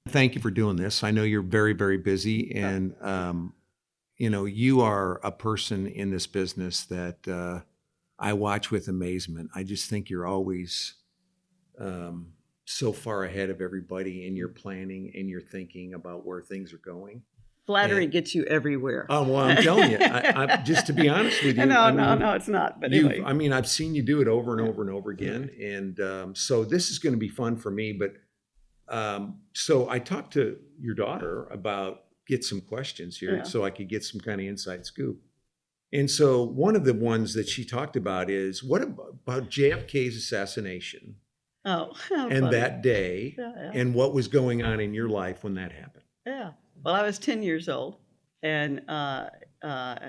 Thank you for doing this. I know you're very, very busy, and you are a person in this business that I watch with amazement. I just think you're always so far ahead of everybody in your planning and your thinking about where things are going. Flattery gets you everywhere. Oh, well, I'm telling you, I just to be honest with you. No, it's not. But anyway. I've seen you do it over and over and over again. And so this is going to be fun for me. But so I talked to your daughter about get some questions here so I could get some kind of inside scoop. And so one of the ones that she talked about is what about JFK's assassination? And funny. That day and what was going on in your life when that happened? Yeah. Well, I was 10 years old, and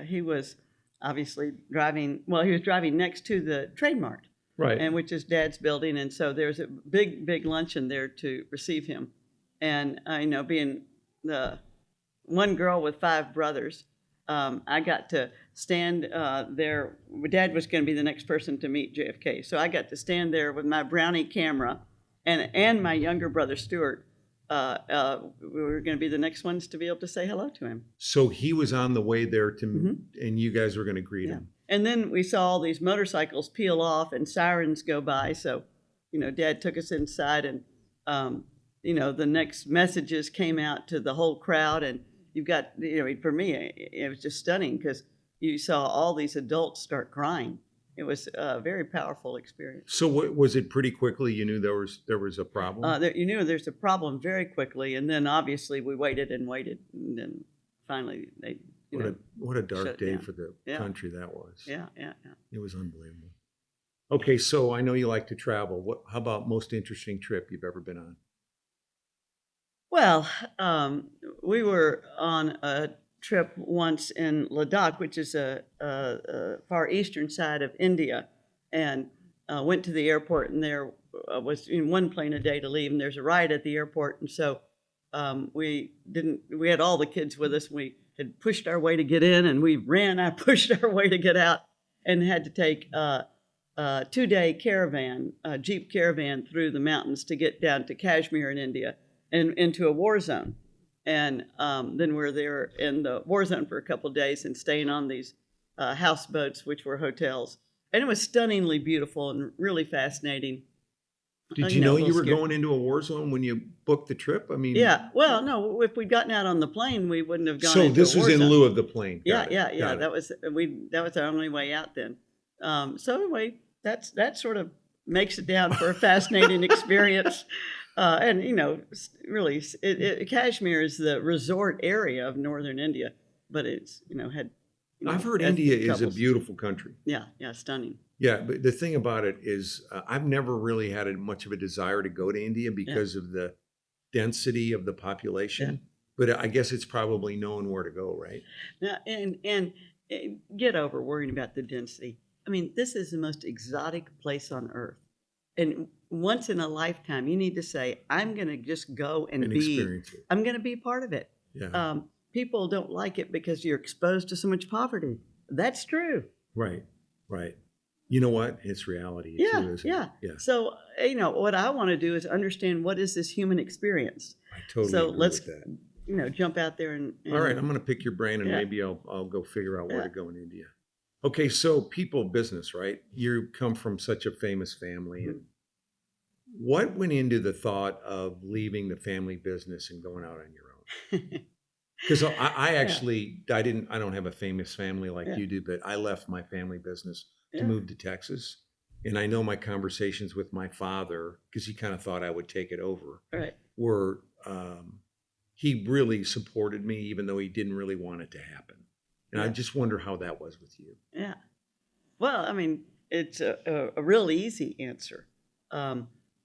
he was obviously driving. Well, he was driving next to the Trademark, right, and which is Dad's building, and so there's a big luncheon there to receive him. And being the one girl with 5 brothers, I got to stand there. Dad was going to be the next person to meet JFK, so I got to stand there with my Brownie camera, and my younger brother Stuart. We were going to be the next ones to be able to say hello to him. So he was on the way there and you guys were going to greet him. And then we saw all these motorcycles peel off and sirens go by. So, Dad took us inside, and the next messages came out to the whole crowd. And you've got, for me, it was just stunning because you saw all these adults start crying. It was a very powerful experience. So was it pretty quickly you knew there was a problem? You knew there's a problem very quickly, and then obviously we waited, and then finally they. What a dark day for the country that was. Yeah. It was unbelievable. Okay, so I know you like to travel. How about most interesting trip you've ever been on? Well, we were on a trip once in Ladakh, which is a far eastern side of India, and went to the airport, and there was one plane a day to leave, and there's a riot at the airport, and so we had all the kids with us. We had pushed our way to get in, and I pushed our way to get out, and had to take a 2-day caravan, a Jeep caravan through the mountains to get down to Kashmir in India and into a war zone. And then we're there in the war zone for a couple of days and staying on these houseboats, which were hotels. And it was stunningly beautiful and really fascinating. Did you know you were going into a war zone when you booked the trip? I mean, yeah. Well, no. If we'd gotten out on the plane, we wouldn't have gone. So into this a war was in zone. lieu of the plane. Yeah. That was our only way out then. So anyway, that sort of makes it down for a fascinating experience. And really, Kashmir is the resort area of northern India, but it's had. I've heard India is a beautiful country. Yeah, stunning. Yeah, but the thing about it is, I've never really had much of a desire to go to India because of the density of the population. Yeah. But I guess it's probably known where to go, right? Now, and get over worrying about the density. I mean, this is the most exotic place on earth, and once in a lifetime, you need to say, I'm going to just go and experience it. I'm going to be part of it. Yeah. People don't like it because you're exposed to so much poverty. That's true. Right. You know what? It's reality too, isn't it? Yeah. So, what I want to do is understand what is this human experience. I totally agree with that. Jump out there and all right, I'm going to pick your brain, and maybe I'll go figure out where to go in India. Okay, so people business, right? You come from such a famous family, and what went into the thought of leaving the family business and going out on your own? Because I actually, I don't have a famous family like you do, but I left my family business to move to Texas. And I know my conversations with my father, because he kind of thought I would take it over, were he really supported me, even though he didn't really want it to happen. And I just wonder how that was with you. Yeah. Well, I mean, it's a real easy answer.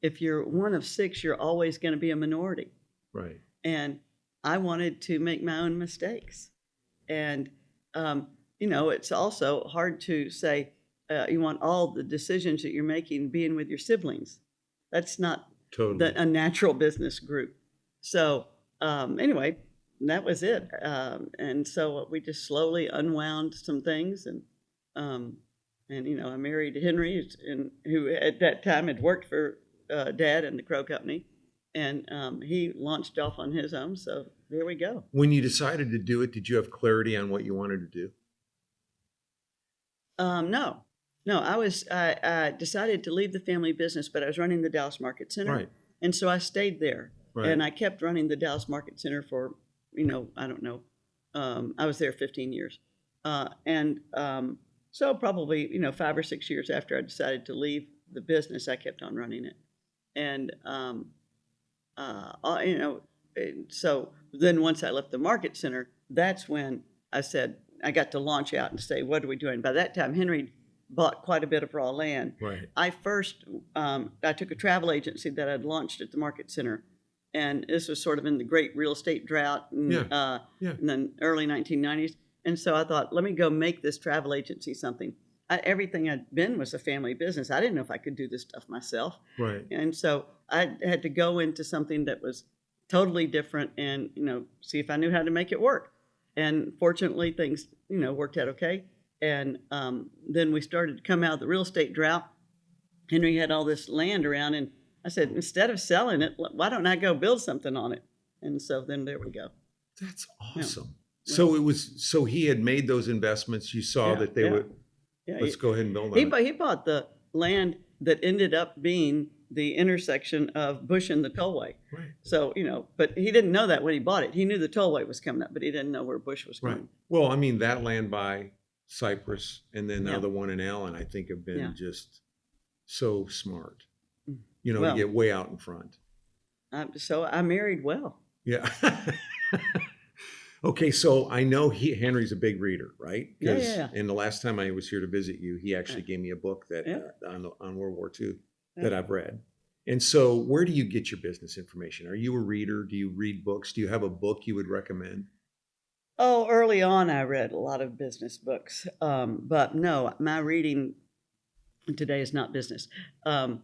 If you're one of 6, you're always going to be a minority. Right. And I wanted to make my own mistakes. And, it's also hard to say you want all the decisions that you're making being with your siblings. That's not a natural business group. So anyway, that was it. And so we just slowly unwound some things. And I married Henry, who at that time had worked for Dad and the Crow Company. And he launched off on his own. So there we go. When you decided to do it, did you have clarity on what you wanted to do? No. I decided to leave the family business, but I was running the Dallas Market Center. Right. And so I stayed there. Right. And I kept running the Dallas Market Center for, I don't know. I was there 15 years. So probably, 5 or 6 years after I decided to leave the business, I kept on running it. And, so then once I left the Market Center, that's when I said, I got to launch out and say, what are we doing? By that time, Henry bought quite a bit of raw land. Right. I took a travel agency that I'd launched at the Market Center. And this was sort of in the great real estate drought in the early 1990s. And so I thought, let me go make this travel agency something. Everything I'd been was a family business. I didn't know if I could do this stuff myself. Right. And so I had to go into something that was totally different and, see if I knew how to make it work. And fortunately, things, worked out okay. And then we started to come out of the real estate drought. Henry had all this land around, and I said, instead of selling it, why don't I go build something on it? And so then there we go. That's awesome. Yeah. So he had made those investments. You saw that they would. Yeah, let's go ahead and build on it. He bought the land that ended up being the intersection of Bush and the tollway. Right. So, but he didn't know that when he bought it. He knew the tollway was coming up, but he didn't know where Bush was going. Right. Well, I mean, that land by Cypress and then the other one in Allen, I think have been just so smart, to get way out in front. So I married well. Yeah. Okay, so I know Henry's a big reader, right? Yeah. And the last time I was here to visit you, he actually gave me a book that on World War II that I've read. And so where do you get your business information? Are you a reader? Do you read books? Do you have a book you would recommend? Oh, early on I read a lot of business books. But no, my reading today is not business. I'm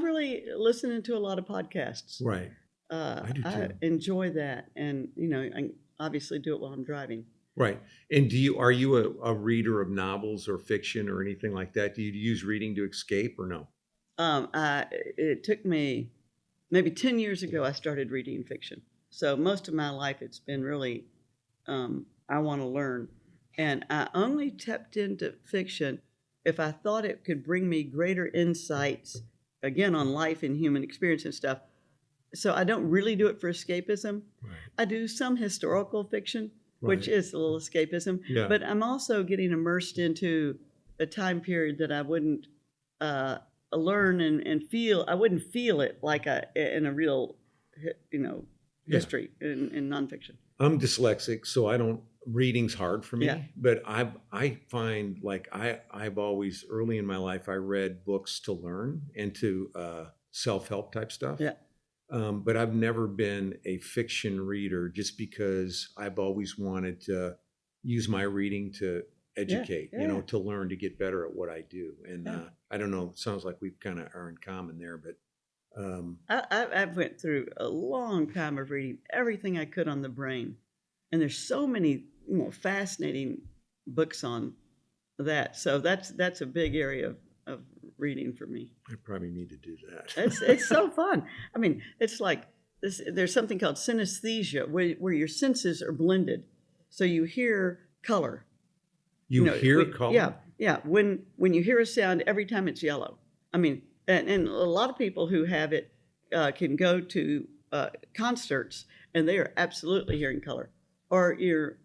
really listening to a lot of podcasts. Right. I do too. I enjoy that. And, I obviously do it while I'm driving. Right. And are you a reader of novels or fiction or anything like that? Do you use reading to escape or no? It took me maybe 10 years ago, I started reading fiction. So most of my life, it's been really, I want to learn. And I only tapped into fiction if I thought it could bring me greater insights, again, on life and human experience and stuff. So I don't really do it for escapism. Right. I do some historical fiction, which is a little escapism. Yeah. But I'm also getting immersed into a time period that I wouldn't learn and feel. I wouldn't feel it like in a real, history in nonfiction. I'm dyslexic, so reading's hard for me. Yeah. But I find like I've always, early in my life, I read books to learn and to self-help type stuff. Yeah. But I've never been a fiction reader just because I've always wanted to use my reading to educate, to learn, to get better at what I do. And I don't know, it sounds like we kind of are in common there, but. I've went through a long time of reading everything I could on the brain. And there's so many, fascinating books on that. So that's a big area of reading for me. I probably need to do that. It's so fun. I mean, it's like this. There's something called synesthesia, where your senses are blended, so you hear color. You hear color. Yeah. When you hear a sound, every time it's yellow. I mean, and a lot of people who have it can go to concerts and they are absolutely hearing color. Or you're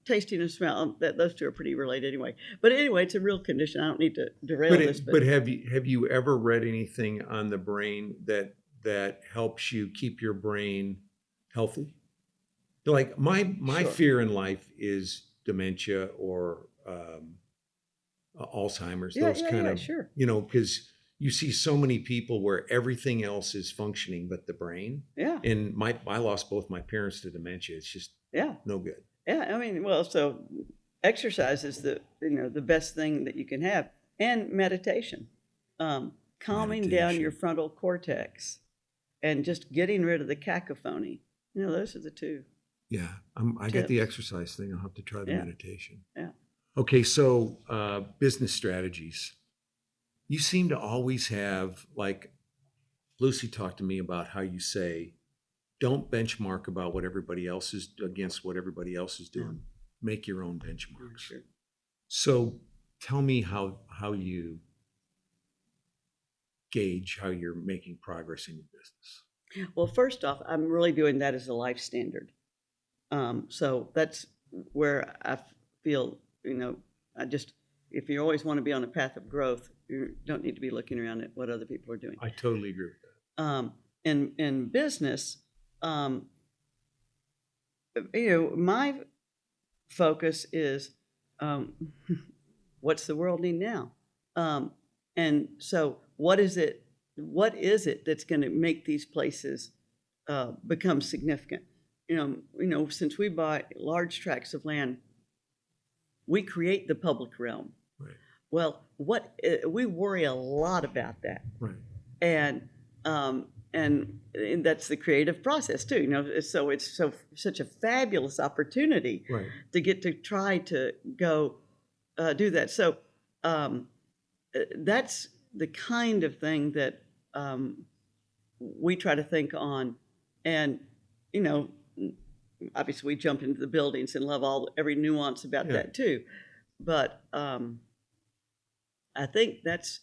tasting and smell. Those two are pretty related anyway. But anyway, it's a real condition. I don't need to derail this. But have you ever read anything on the brain that helps you keep your brain healthy? Like my fear in life is dementia or Alzheimer's. Sure. Because you see so many people where everything else is functioning but the brain. Yeah. And I lost both my parents to dementia. It's just no good. Yeah, I mean, so exercise is the best thing that you can have, and meditation, calming down your frontal cortex, and just getting rid of the cacophony. Those are the two. Yeah, I get the exercise thing. I'll have to try the meditation. Yeah. Okay, so business strategies. You seem to always have like Lucy talked to me about how you say, don't benchmark about what everybody else is against what everybody else is doing. Make your own benchmarks. Sure. So tell me how you gauge how you're making progress in your business. Well, first off, I'm really doing that as a life standard. So that's where I feel, if you always want to be on a path of growth, you don't need to be looking around at what other people are doing. I totally agree with that. In business, my focus is what's the world need now? And so what is it that's going to make these places become significant? Since we buy large tracts of land, we create the public realm. Right. Well, we worry a lot about that. Right. And that's the creative process too. So it's such a fabulous opportunity Right. to get to try to go do that. So that's the kind of thing that we try to think on, and obviously we jump into the buildings and love every nuance about that too. But I think that's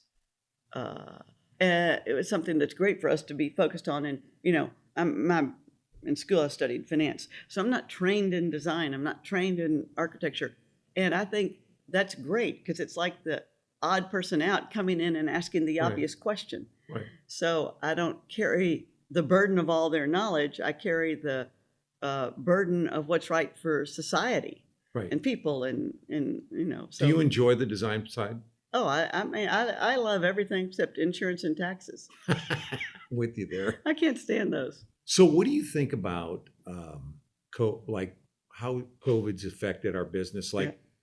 it was something that's great for us to be focused on. And in school I studied finance, so I'm not trained in design. I'm not trained in architecture, and I think that's great because it's like the odd person out coming in and asking the obvious question. Right. So I don't carry the burden of all their knowledge. I carry the burden of what's right for society and people, and So, do you enjoy the design side? Oh, I love everything except insurance and taxes. With you there. I can't stand those. So what do you think about like how COVID's affected our business?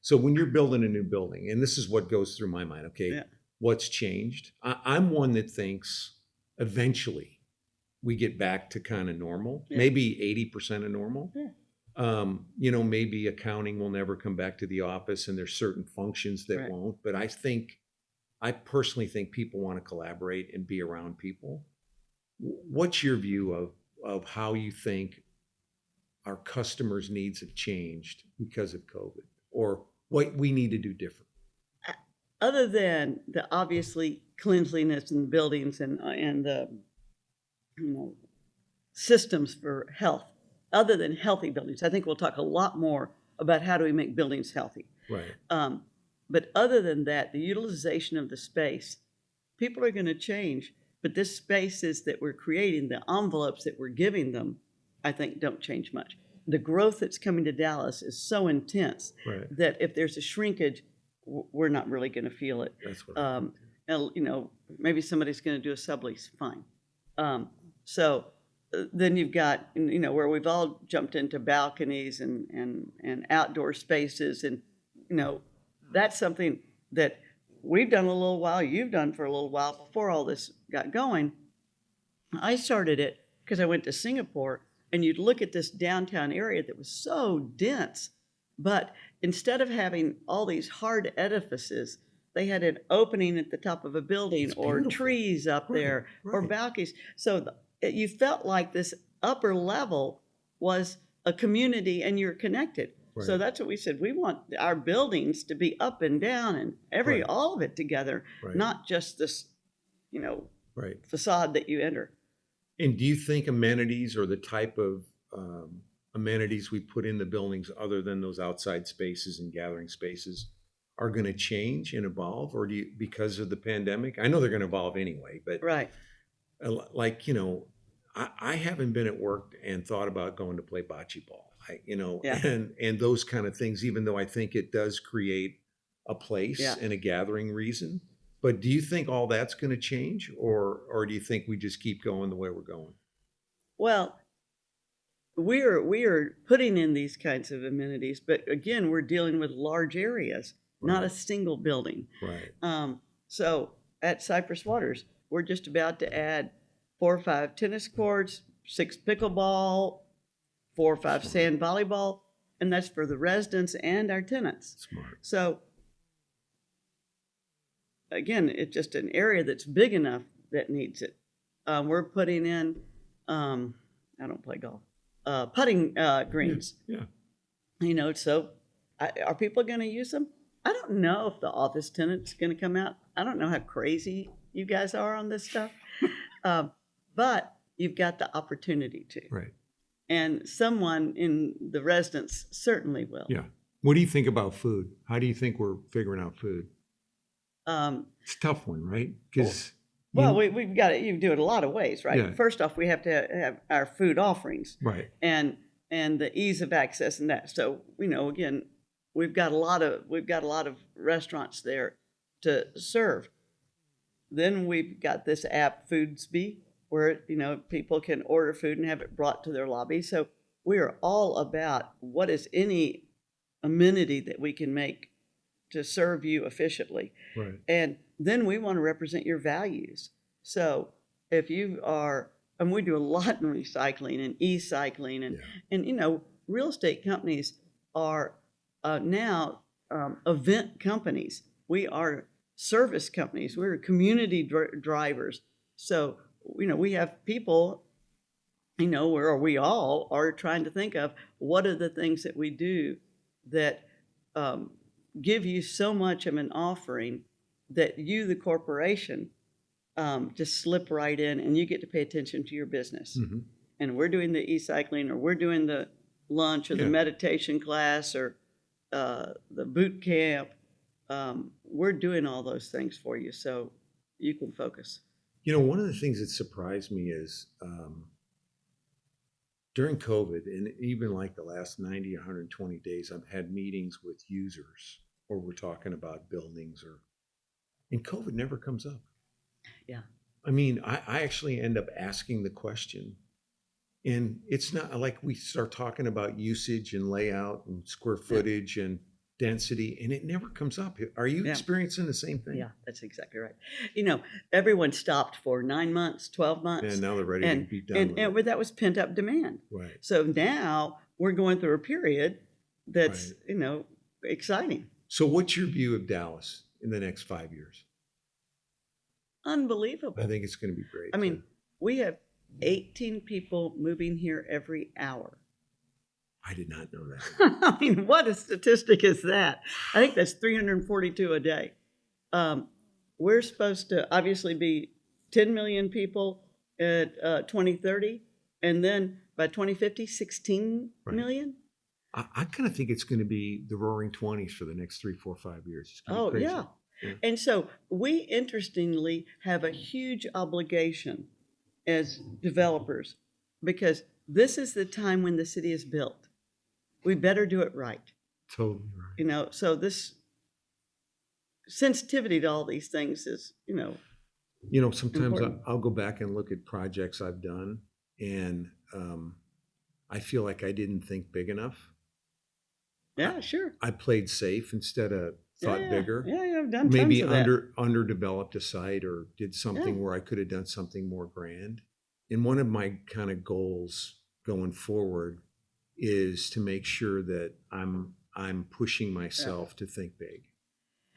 So when you're building a new building, and this is what goes through my mind, what's changed? I'm one that thinks eventually we get back to kind of normal, maybe 80% of normal. Maybe accounting will never come back to the office, and there's certain functions that won't. But I personally think people want to collaborate and be around people. What's your view of how you think our customers' needs have changed because of COVID, or what we need to do different? Other than the obviously cleanliness in buildings and the systems for health, other than healthy buildings, I think we'll talk a lot more about how do we make buildings healthy. Right. But other than that, the utilization of the space, people are going to change. But this spaces that we're creating, the envelopes that we're giving them, I think don't change much. The growth that's coming to Dallas is so intense that if there's a shrinkage, we're not really going to feel it. That's what maybe somebody's going to do a sublease, fine. So then you've got, where we've all jumped into balconies and outdoor spaces, and that's something that we've done a little while, you've done for a little while before all this got going. I started it because I went to Singapore, and you'd look at this downtown area that was so dense, but instead of having all these hard edifices, they had an opening at the top of a building or trees up there or balconies. So you felt like this upper level was a community and you're connected. Right. So that's what we said. We want our buildings to be up and down and all of it together, not just this, facade that you enter. And do you think amenities or the type of amenities we put in the buildings, other than those outside spaces and gathering spaces, are going to change and evolve, or because of the pandemic? I know they're going to evolve anyway, but I haven't been at work and thought about going to play bocce ball, and those kind of things, even though I think it does create a place and a gathering reason. But do you think all that's going to change, or do you think we just keep going the way we're going? Well, we are putting in these kinds of amenities, but again, we're dealing with large areas, not a single building. Right. So at Cypress Waters, we're just about to add 4 or 5 tennis courts, 6 pickleball, 4 or 5 sand volleyball, and that's for the residents and our tenants. Smart. So again, it's just an area that's big enough that needs it. We're putting in, I don't play golf, putting greens. Yeah. So are people going to use them? I don't know if the office tenant's going to come out. I don't know how crazy you guys are on this stuff, but you've got the opportunity to. Right. And someone in the residence certainly will. Yeah. What do you think about food? How do you think we're figuring out food? It's a tough one, right? Because we've got it. You do it a lot of ways, right? Yeah. First off, we have to have our food offerings, right. and the ease of access and that. So again, we've got a lot of restaurants there to serve. Then we've got this app, Foodsby, where people can order food and have it brought to their lobby. So we are all about what is any amenity that we can make to serve you efficiently. Right. And then we want to represent your values. So if you are, and we do a lot in recycling and e-cycling, and real estate companies are now event companies. We are service companies. We're community drivers. So we have people, where we all are trying to think of what are the things that we do that give you so much of an offering that you, the corporation, just slip right in and you get to pay attention to your business. Mm-hmm. And we're doing the e-cycling, or we're doing the lunch, or the meditation class, or the boot camp. We're doing all those things for you so you can focus. One of the things that surprised me is during COVID, and even like the last 90, 120 days, I've had meetings with users where we're talking about buildings, and COVID never comes up. Yeah. I mean, I actually end up asking the question, and it's not like we start talking about usage and layout and square footage and density, and it never comes up. Are you experiencing the same thing? Yeah, that's exactly right. Everyone stopped for 9 months, 12 months. And now they're ready to be done with it. That was pent up demand. Right. So now we're going through a period that's, exciting. So what's your view of Dallas in the next 5 years? Unbelievable. I think it's going to be great. I mean, we have 18 people moving here every hour. I did not know that. I mean, what a statistic is that? I think that's 342 a day. We're supposed to obviously be 10 million people at 2030, and then by 2050, 16 million. I kind of think it's going to be the roaring 20s for the next 3, 4, 5 years. It's gonna be crazy. Yeah. And so we, interestingly, have a huge obligation as developers, because this is the time when the city is built. We better do it right. Totally right. So this sensitivity to all these things is, sometimes important. I'll go back and look at projects I've done, and I feel like I didn't think big enough. Yeah, sure. I played safe instead of thought bigger. Yeah, I've done Maybe tons of that. underdeveloped a site, or did something where I could have done something more grand. And one of my kind of goals going forward is to make sure that I'm pushing myself to think big.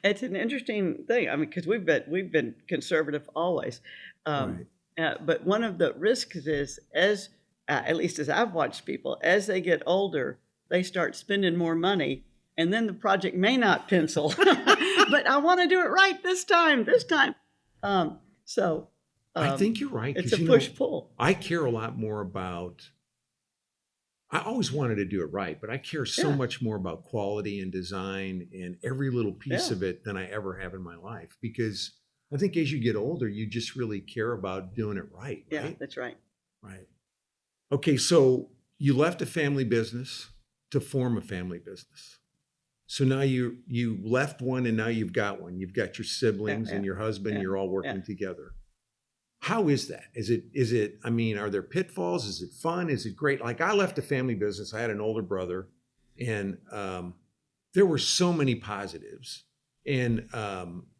It's an interesting thing. I mean, because we've been conservative always, Right. But one of the risks is, at least as I've watched people, as they get older, they start spending more money, and then the project may not pencil. But I want to do it right this time. I think you're right. It's a push-pull. I care a lot more about. I always wanted to do it right, but I care so much more about quality and design and every little piece of it than I ever have in my life. Because I think as you get older, you just really care about doing it right. Yeah, that's right. Right. Okay, so you left a family business to form a family business. So now you left one, and now you've got one. You've got your siblings and your husband. You're all working together. How is that? Is it, I mean, are there pitfalls? Is it fun? Is it great? Like, I left a family business. I had an older brother, and there were so many positives. And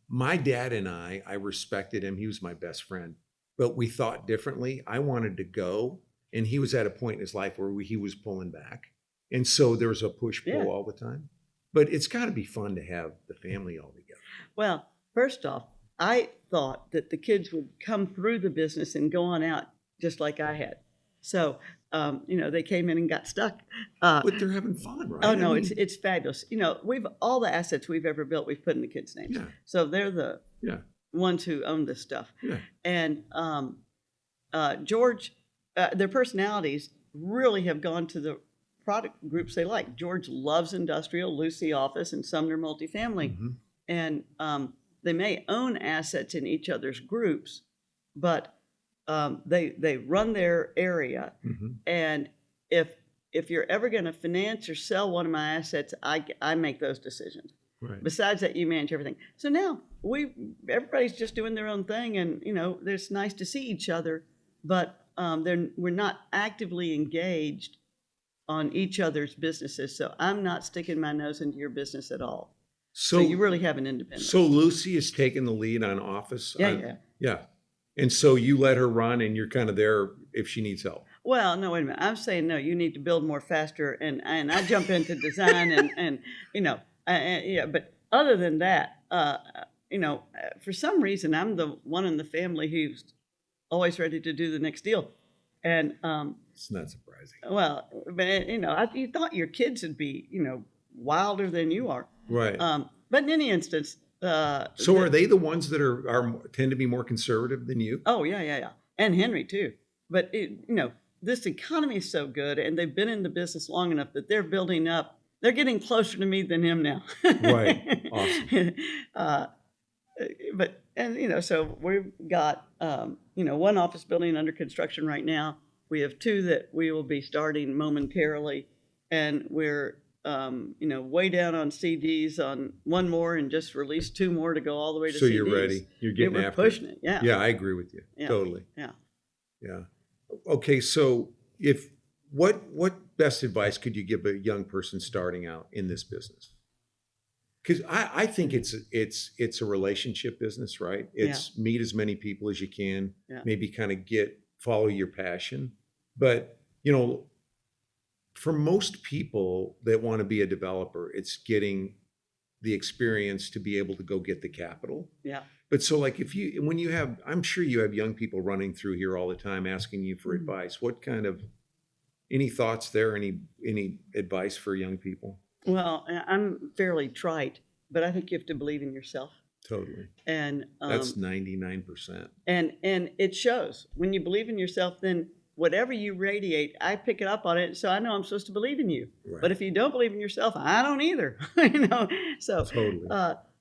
my dad and I respected him. He was my best friend, but we thought differently. I wanted to go, and he was at a point in his life where he was pulling back. And so there was a push-pull all the time. But it's got to be fun to have the family all together. Well, first off, I thought that the kids would come through the business and go on out just like I had. So, they came in and got stuck. But they're having fun, right? Oh no, it's fabulous. We've all the assets we've ever built, we've put in the kids' names. Yeah. So they're the Yeah. ones who own this stuff. Yeah. And George, their personalities really have gone to the product groups they like. George loves industrial, Lucy office, and Sumner multifamily. Mm-hmm. And they may own assets in each other's groups, but they run their area. Mm-hmm. And if you're ever going to finance or sell one of my assets, I make those decisions. Right. Besides that, you manage everything. So now everybody's just doing their own thing, and it's nice to see each other, but we're not actively engaged on each other's businesses. So I'm not sticking my nose into your business at all. So you really have an independence. So Lucy has taken the lead on office. Yeah. And so you let her run, and you're kind of there if she needs help. Well, no, wait a minute. I'm saying no. You need to build more faster, and I jump into design, and yeah. But other than that, for some reason, I'm the one in the family who's always ready to do the next deal, and it's not surprising. Well, but you thought your kids would be wilder than you are, right? But in any instance, so are they the ones that tend to be more conservative than you? Oh yeah, and Henry too. But this economy is so good, and they've been in the business long enough that they're building up. They're getting closer to me than him now. Right. Awesome. So we've got one office building under construction right now. We have two that we will be starting momentarily, and we're way down on CDs on one more, and just released two more to go all the way to CDs. So you're ready. You're getting after it. Pushing it. Yeah. Yeah, I agree with you. Yeah. Totally. Yeah. Yeah. Okay, so what best advice could you give a young person starting out in this business? Because I think it's a relationship business, right? It's meet as many people as you can, maybe kind of follow your passion. But, for most people that want to be a developer, it's getting the experience to be able to go get the capital. Yeah. But so like I'm sure you have young people running through here all the time asking you for advice. Any thoughts there? Any advice for young people? Well, I'm fairly trite, but I think you have to believe in yourself. Totally. And that's 99%. And it shows. When you believe in yourself, then whatever you radiate, I pick it up on it, so I know I'm supposed to believe in you. Right. But if you don't believe in yourself, I don't either. So totally.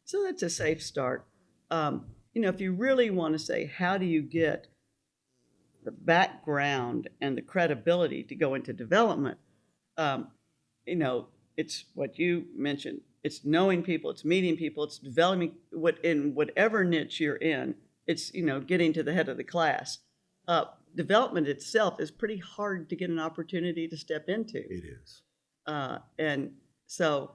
So that's a safe start. If you really want to say, how do you get the background and the credibility to go into development? It's what you mentioned. It's knowing people, it's meeting people, it's developing in whatever niche you're in. It's, getting to the head of the class. Development itself is pretty hard to get an opportunity to step into. It is. And so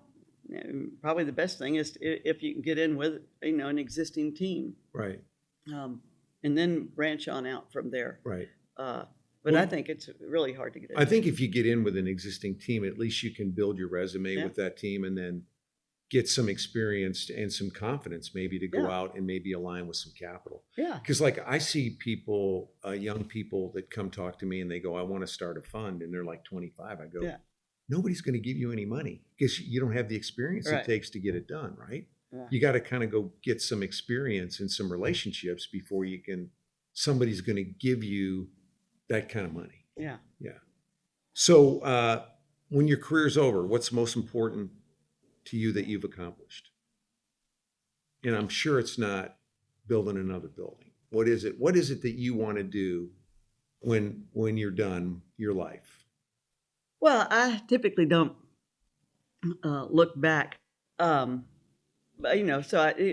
probably the best thing is if you can get in with, an existing team. Right. And then branch on out from there. Right. But I think it's really hard to get in. I think if you get in with an existing team, at least you can build your resume with that team, and then get some experience and some confidence maybe to go out and maybe align with some capital. Yeah. Because like I see people, young people that come talk to me and they go, I want to start a fund, and they're like 25. I go, nobody's going to give you any money because you don't have the experience it takes to get it done, right? Yeah. You got to kind of go get some experience and some relationships before somebody's going to give you that kind of money. Yeah. Yeah. So when your career's over, what's most important to you that you've accomplished? And I'm sure it's not building another building. What is it? What is it that you want to do when you're done your life? Well, I typically don't look back. So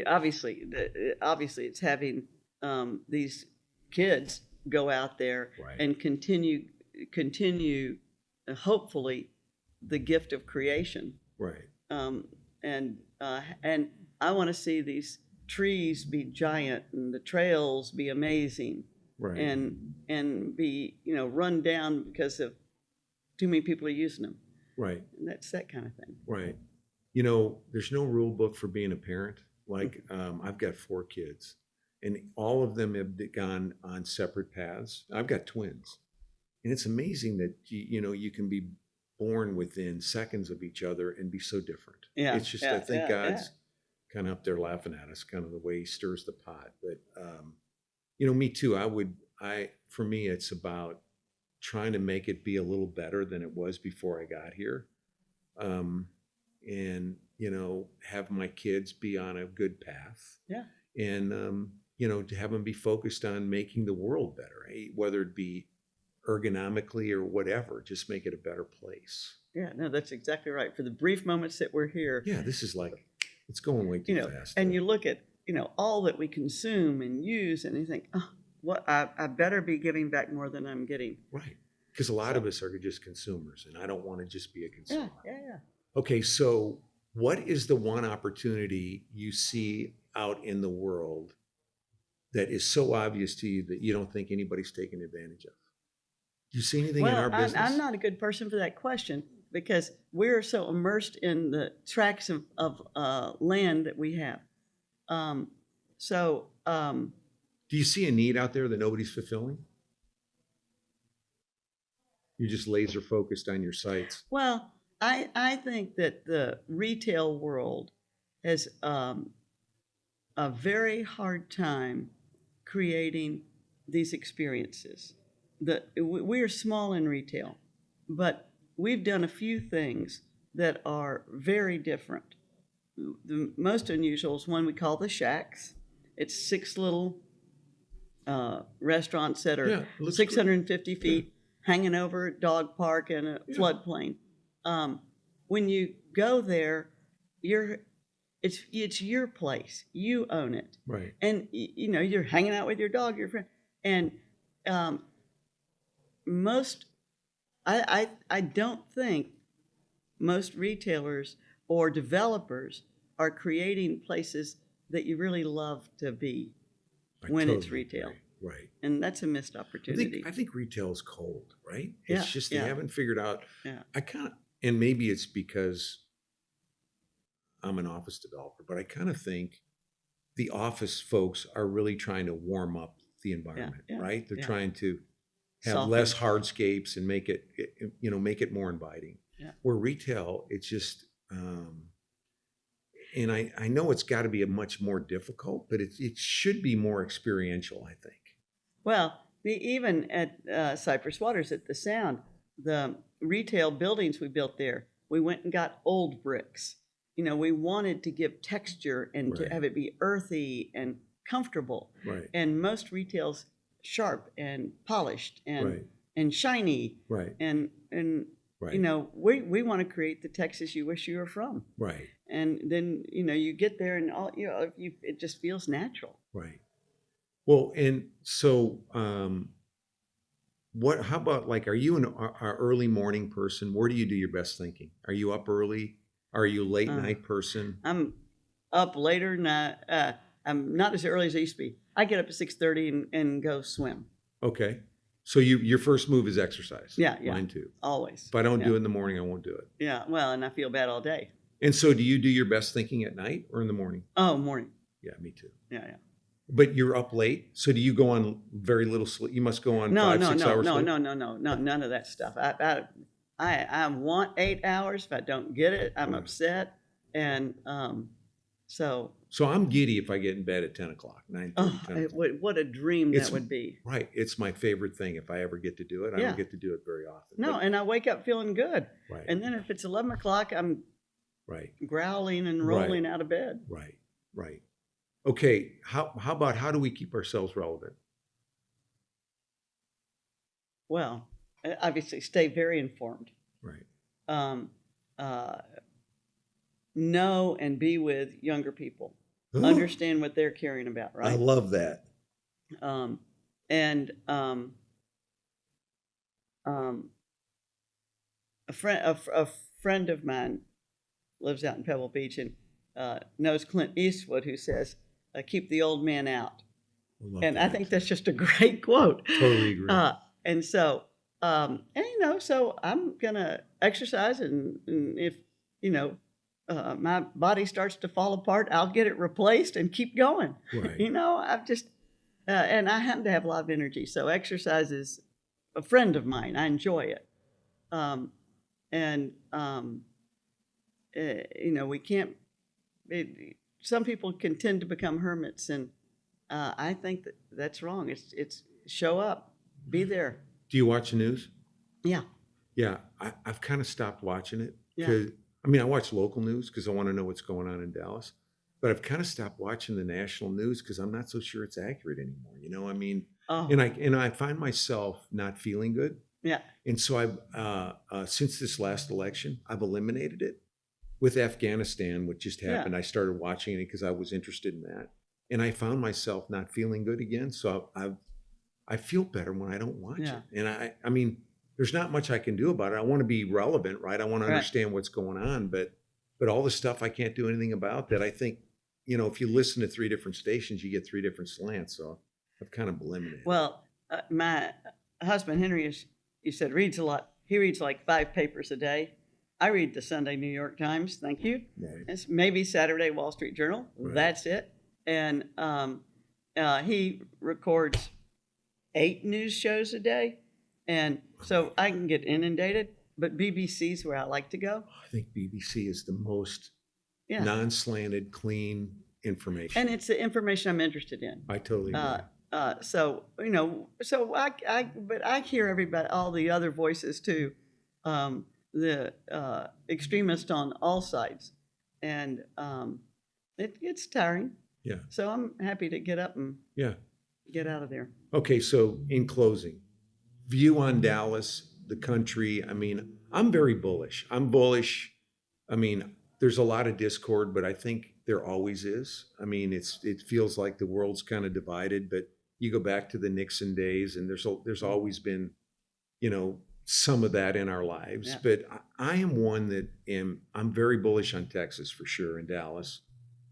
obviously it's having these kids go out there and continue hopefully the gift of creation. Right. And I want to see these trees be giant and the trails be amazing. Right. And be run down because of too many people are using them. Right. And that's that kind of thing. Right. There's no rule book for being a parent. Like I've got 4 kids. and all of them have gone on separate paths. I've got twins, and it's amazing that you can be born within seconds of each other and be so different. Yeah, It's just yeah, I think yeah, God's kind of up there laughing at us, kind of the way He stirs the pot. But me too. For me, it's about trying to make it be a little better than it was before I got here, and have my kids be on a good path. Yeah. And to have them be focused on making the world better, whether it be ergonomically or whatever, just make it a better place. Yeah, no, that's exactly right. For the brief moments that we're here. Yeah, this is like, it's going way too fast. And you look at, all that we consume and use, and you think, oh, I better be giving back more than I'm getting. Right. Because a lot of us are just consumers, and I don't want to just be a consumer. Yeah. Okay, so what is the one opportunity you see out in the world that is so obvious to you that you don't think anybody's taking advantage of? Do you see anything in our business? I'm not a good person for that question, because we're so immersed in the tracts of land that we have. Do you see a need out there that nobody's fulfilling? You're just laser focused on your sites. Well, I think that the retail world has a very hard time creating these experiences. We're small in retail, but we've done a few things that are very different. The most unusual is one we call the Shacks. It's 6 little restaurants that are 650 feet, hanging over a dog park and a floodplain. When you go there, it's your place. You own it. Right. And you're hanging out with your dog, your friend, and I don't think most retailers or developers are creating places that you really love to be when it's retail. Right. And that's a missed opportunity. I think retail is cold, right? Yeah, It's just they haven't figured out. Yeah. And maybe it's because I'm an office developer, but I kind of think the office folks are really trying to warm up the environment, right? They're trying to have less hardscapes and make it more inviting. Yeah. Where retail, it's just, and I know it's got to be a much more difficult, but it should be more experiential, I think. Well, even at Cypress Waters at the Sound, the retail buildings we built there, we went and got old bricks. We wanted to give texture and to have it be earthy and comfortable. Right. And most retail's sharp and polished and shiny. Right. And we want to create the Texas you wish you were from. Right. And then you get there and it just feels natural. Right. Well, and so how about, like, are you an early morning person? Where do you do your best thinking? Are you up early? Are you a late night person? I'm up later. I'm not as early as I used to be. I get up at 6:30 and go swim. Okay. So your first move is exercise. Yeah. Mine too. Always. If I don't do it in the morning, I won't do it. Yeah. Well, and I feel bad all day. And so do you do your best thinking at night or in the morning? Oh, morning. Yeah, me too. Yeah. But you're up late, so do you go on very little sleep? You must go on 5-6 hours sleep? No, none of that stuff. I want 8 hours. If I don't get it, I'm upset. And so I'm giddy if I get in bed at 10 o'clock, 9:30. What a dream that would be. Right. It's my favorite thing if I ever get to do it. I don't get to do it very often. No, and I wake up feeling good. Right. And then if it's 11 o'clock, I'm growling and rolling out of bed. Right. Okay. How about, how do we keep ourselves relevant? Well, obviously stay very informed. Right. Know and be with younger people. Understand what they're caring about, right? I love that. A friend of mine lives out in Pebble Beach and knows Clint Eastwood, who says, keep the old man out. I think that's just a great quote. Totally agree. And so, so I'm going to exercise, and if, my body starts to fall apart, I'll get it replaced and keep going. Right. And I happen to have a lot of energy, so exercise is a friend of mine. I enjoy it. And we can't. Some people can tend to become hermits, and I think that's wrong. It's show up, be there. Do you watch the news? Yeah. Yeah, I've kind of stopped watching it Yeah. because I watch local news because I want to know what's going on in Dallas, but I've kind of stopped watching the national news because I'm not so sure it's accurate anymore. Oh. And I find myself not feeling good. Yeah. And so I've since this last election, I've eliminated it. With Afghanistan, what just happened, Yeah. I started watching it because I was interested in that, and I found myself not feeling good again. So I feel better when I don't watch Yeah. it, and I mean, there's not much I can do about it. I want to be relevant, right? I want to Right. understand what's going on, but all the stuff I can't do anything about that. I think, if you listen to 3 different stations, you get 3 different slants. So I've kind of eliminated. Well, my husband Henry, as you said, reads a lot. He reads like 5 papers a day. I read the Sunday New York Times. Thank you. Right. It's maybe Saturday Wall Street Journal. Right. That's it. And he records 8 news shows a day, and so I can get inundated. But BBC's where I like to go. I think BBC is the most Yeah. non-slanted, clean information. And it's the information I'm interested in. I totally agree. So but I hear everybody, all the other voices too, the extremists on all sides, and it gets tiring. Yeah. So I'm happy to get up and get out of there. Okay, so in closing, view on Dallas, the country. I'm very bullish. I'm bullish. There's a lot of discord, but I think there always is. It feels like the world's kind of divided, but you go back to the Nixon days, and there's always been, some of that in our lives. Yeah. But I am one that I'm very bullish on Texas for sure, and Dallas,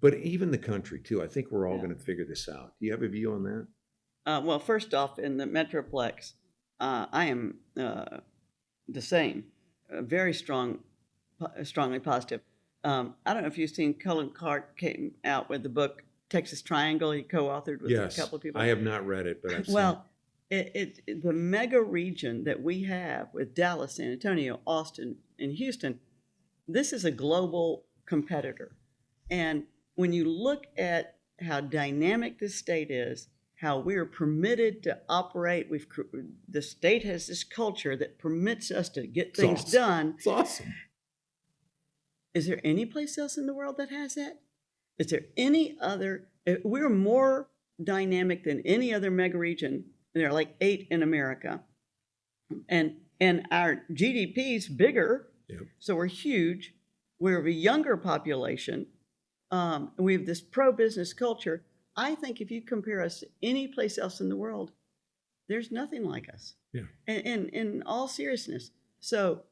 but even the country too. I think we're all going to figure this out. Do you have a view on that? Well, first off, in the Metroplex, I am the same, very strongly positive. I don't know if you've seen Cullen Clark came out with the book Texas Triangle. He co-authored with a couple of people. I have not read it, but I've seen it. The mega region that we have with Dallas, San Antonio, Austin, and Houston, this is a global competitor. And when you look at how dynamic this state is, how we are permitted to operate, the state has this culture that permits us to get things done. It's awesome. Is there any place else in the world that has that? Is there any other? We're more dynamic than any other mega region. There are like 8 in America, and our GDP is bigger. Yep. So we're huge. We have a younger population. We have this pro-business culture. I think if you compare us to any place else in the world, there's nothing like us. Yeah. And in all seriousness. So,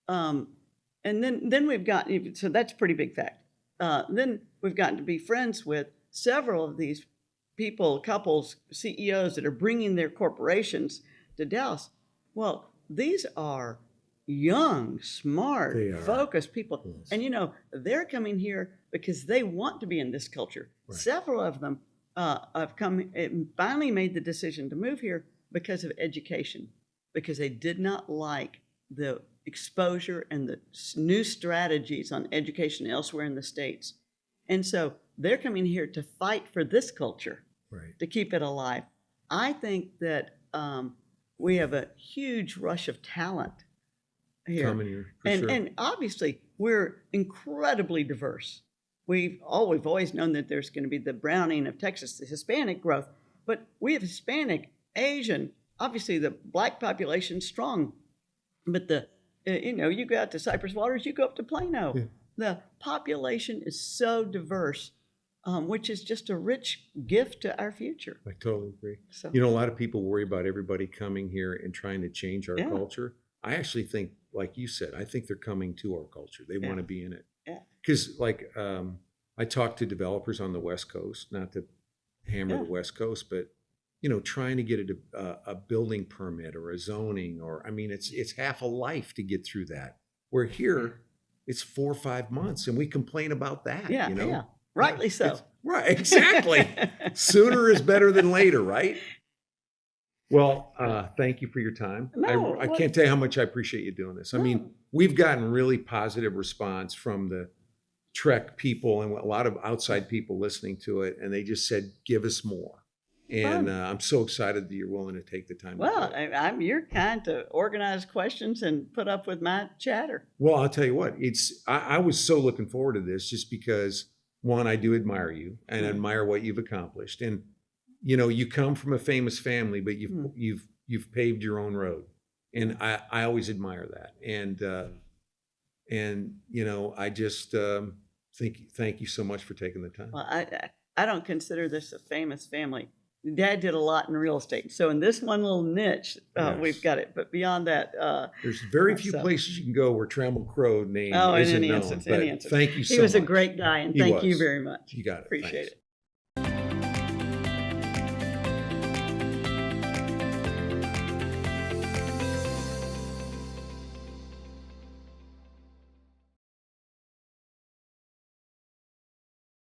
and then we've got, so that's a pretty big fact. Then we've gotten to be friends with several of these people, couples, CEOs that are bringing their corporations to Dallas. Well, these are young, smart, focused people. Yes. And, they're coming here because they want to be in this culture. Right. Several of them have come and finally made the decision to move here because of education, because they did not like the exposure and the new strategies on education elsewhere in the States. And so they're coming here to fight for this culture, right, to keep it alive. I think that we have a huge rush of talent here. Coming here, and obviously we're incredibly diverse. We've always known that there's going to be the browning of Texas, the Hispanic growth, but we have Hispanic, Asian, obviously the Black population's strong, but you go out to Cypress Waters, you go up to Plano. Yeah. The population is so diverse, which is just a rich gift to our future. I totally agree. So, a lot of people worry about everybody coming here and trying to change our culture. I actually think, like you said, I think they're coming to our culture. They want to be in it. Yeah. Because, I talk to developers on the West Coast, not to hammer the West Coast, but trying to get a building permit or a zoning, or it's half a life to get through that. Where here, it's 4 or 5 months, and we complain about that. Yeah, Rightly so. Right, exactly. Sooner is better than later, right? Well, thank you for your time. No, I can't tell you how much I appreciate you doing this. I mean, we've gotten really positive response from the TREC people and a lot of outside people listening to it, and they just said, give us more. And I'm so excited that you're willing to take the time. Well, to do it. I'm you're kind to organize questions and put up with my chatter. Well, I'll tell you what, I was so looking forward to this just because, one, I do admire you and admire what you've accomplished. And you know, you come from a famous family, but you've paved your own road, and I always admire that. And you know, I just thank you so much for taking the time. Well, I don't consider this a famous family. Dad did a lot in real estate, so in this one little niche, we've got it. But beyond that, there's very few places you can go where Trammell Crow name in isn't any known. instance, But thank you so much. He was a great guy, and thank you very much. You got it. Appreciate it.